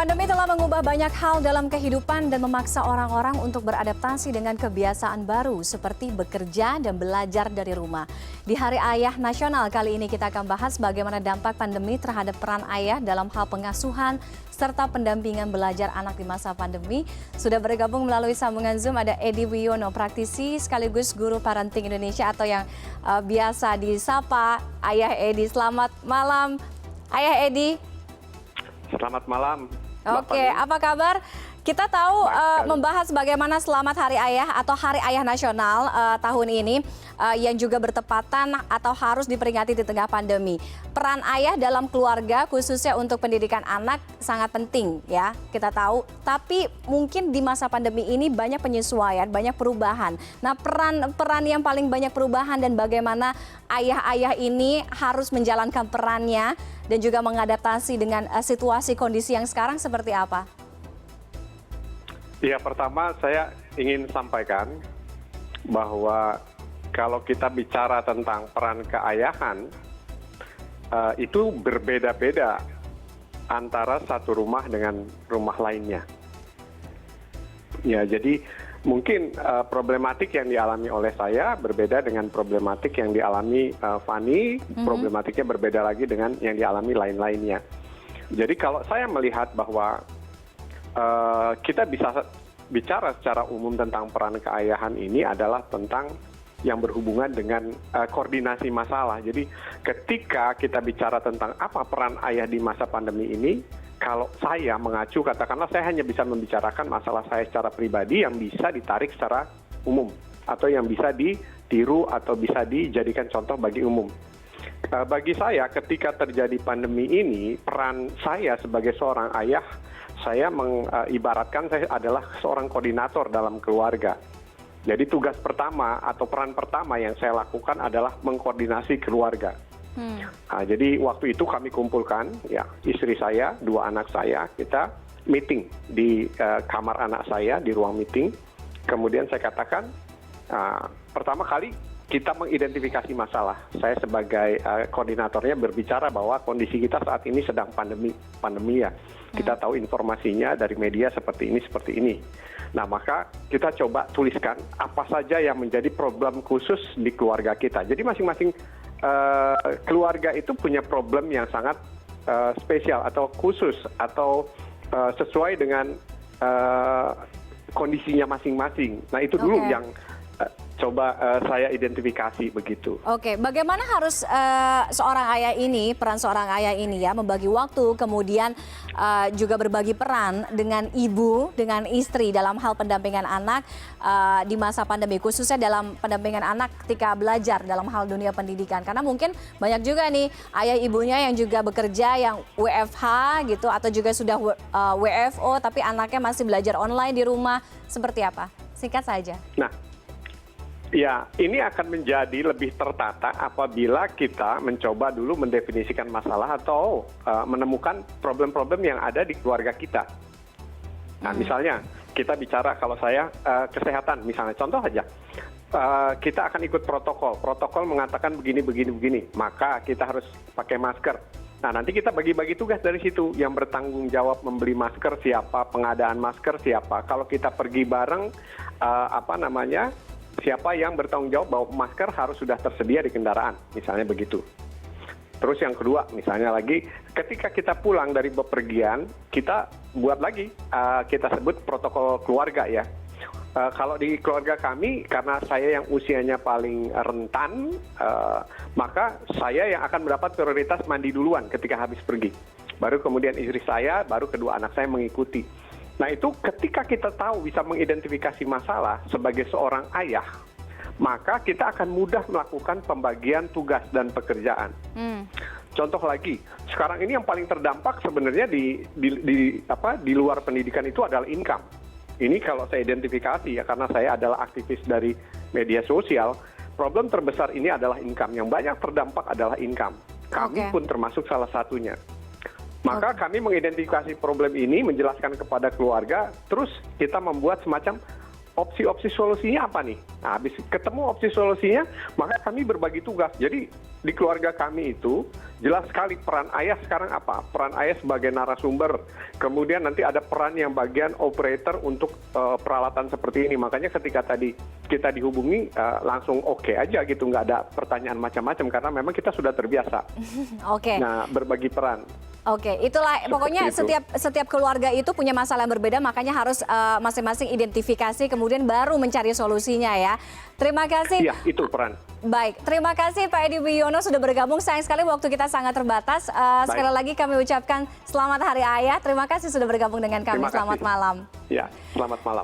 Pandemi telah mengubah banyak hal dalam kehidupan dan memaksa orang-orang untuk beradaptasi dengan kebiasaan baru seperti bekerja dan belajar dari rumah. Di Hari Ayah Nasional kali ini kita akan bahas bagaimana dampak pandemi terhadap peran ayah dalam hal pengasuhan serta pendampingan belajar anak di masa pandemi. Sudah bergabung melalui sambungan Zoom ada Edi Wiono, praktisi sekaligus guru parenting Indonesia atau yang biasa disapa Ayah Edi. Selamat malam, Ayah Edi. Selamat malam. Oke, apa kabar? Kita tahu membahas bagaimana Selamat Hari Ayah atau Hari Ayah Nasional tahun ini yang juga bertepatan atau harus diperingati di tengah pandemi. Peran ayah dalam keluarga khususnya untuk pendidikan anak sangat penting ya, kita tahu. Tapi mungkin di masa pandemi ini banyak penyesuaian, banyak perubahan. Nah, peran yang paling banyak perubahan dan bagaimana ayah-ayah ini harus menjalankan perannya dan juga mengadaptasi dengan situasi kondisi yang sekarang seperti apa? Ya, pertama saya ingin sampaikan bahwa kalau kita bicara tentang peran keayahan, itu berbeda-beda antara satu rumah dengan rumah lainnya. Ya, jadi mungkin problematik yang dialami oleh saya berbeda dengan problematik yang dialami Fani, problematiknya berbeda lagi dengan yang dialami lain-lainnya. Jadi kalau saya melihat bahwa kita bisa bicara secara umum tentang peran keayahan ini adalah tentang yang berhubungan dengan koordinasi masalah. Jadi ketika kita bicara tentang apa peran ayah di masa pandemi ini, kalau saya mengacu, katakanlah saya hanya bisa membicarakan masalah saya secara pribadi yang bisa ditarik secara umum atau yang bisa ditiru atau bisa dijadikan contoh bagi umum. Bagi saya ketika terjadi pandemi ini, peran saya sebagai seorang ayah, saya mengibaratkan saya adalah seorang koordinator dalam keluarga. Jadi tugas pertama atau peran pertama yang saya lakukan adalah mengkoordinasi keluarga. Nah, jadi waktu itu kami kumpulkan ya istri saya, dua anak saya, kita meeting di kamar anak saya di ruang meeting. Kemudian saya katakan pertama kali kita mengidentifikasi masalah. Saya sebagai koordinatornya berbicara bahwa kondisi kita saat ini sedang pandemi ya. Kita tahu informasinya dari media seperti ini. Nah, maka kita coba tuliskan apa saja yang menjadi problem khusus di keluarga kita. Jadi masing-masing keluarga itu punya problem yang sangat spesial atau khusus atau sesuai dengan kondisinya masing-masing. Nah, itu dulu yang coba saya identifikasi begitu. Oke, bagaimana harus seorang ayah ini, peran seorang ayah ini ya, membagi waktu, kemudian juga berbagi peran dengan ibu, dengan istri dalam hal pendampingan anak di masa pandemi, khususnya dalam pendampingan anak ketika belajar dalam hal dunia pendidikan. Karena mungkin banyak juga nih ayah ibunya yang juga bekerja, yang WFH gitu, atau juga sudah WFO, tapi anaknya masih belajar online di rumah. Seperti apa? Singkat saja. Nah, ya, ini akan menjadi lebih tertata apabila kita mencoba dulu mendefinisikan masalah atau menemukan problem-problem yang ada di keluarga kita. Nah, misalnya kita bicara kalau saya kesehatan, misalnya contoh aja, kita akan ikut protokol mengatakan begini, maka kita harus pakai masker. Nah, nanti kita bagi-bagi tugas dari situ, yang bertanggung jawab membeli masker siapa, pengadaan masker siapa. Kalau kita pergi bareng, siapa yang bertanggung jawab bahwa masker harus sudah tersedia di kendaraan, misalnya begitu. Terus yang kedua, misalnya lagi, ketika kita pulang dari bepergian, kita buat lagi, kita sebut protokol keluarga ya. Kalau di keluarga kami, karena saya yang usianya paling rentan, maka saya yang akan mendapat prioritas mandi duluan ketika habis pergi. Baru kemudian istri saya, baru kedua anak saya mengikuti. Nah, itu ketika kita tahu bisa mengidentifikasi masalah sebagai seorang ayah, maka kita akan mudah melakukan pembagian tugas dan pekerjaan. Contoh lagi, sekarang ini yang paling terdampak sebenarnya di luar pendidikan itu adalah income. Ini kalau saya identifikasi ya, karena saya adalah aktivis dari media sosial, problem terbesar ini adalah income. Yang banyak terdampak adalah income. Kami pun termasuk salah satunya. Maka kami mengidentifikasi problem ini, menjelaskan kepada keluarga, terus kita membuat semacam opsi-opsi solusinya apa nih? Nah, habis ketemu opsi solusinya, maka kami berbagi tugas. Jadi di keluarga kami itu jelas sekali peran ayah sekarang apa? Peran ayah sebagai narasumber. Kemudian nanti ada peran yang bagian operator untuk peralatan seperti ini. Makanya ketika tadi kita dihubungi langsung oke aja gitu, nggak ada pertanyaan macam-macam karena memang kita sudah terbiasa. Oke. Nah, berbagi peran. Oke, itulah pokoknya itu. setiap keluarga itu punya masalah yang berbeda, makanya harus masing-masing identifikasi kemudian baru mencari solusinya ya. Terima kasih. Iya, itu peran. Baik, terima kasih Pak Edi Wiono sudah bergabung. Sayang sekali waktu kita sangat terbatas. Sekali lagi kami ucapkan selamat Hari Ayah. Terima kasih sudah bergabung dengan kami. Terima kasih. Selamat malam. Ya, selamat malam.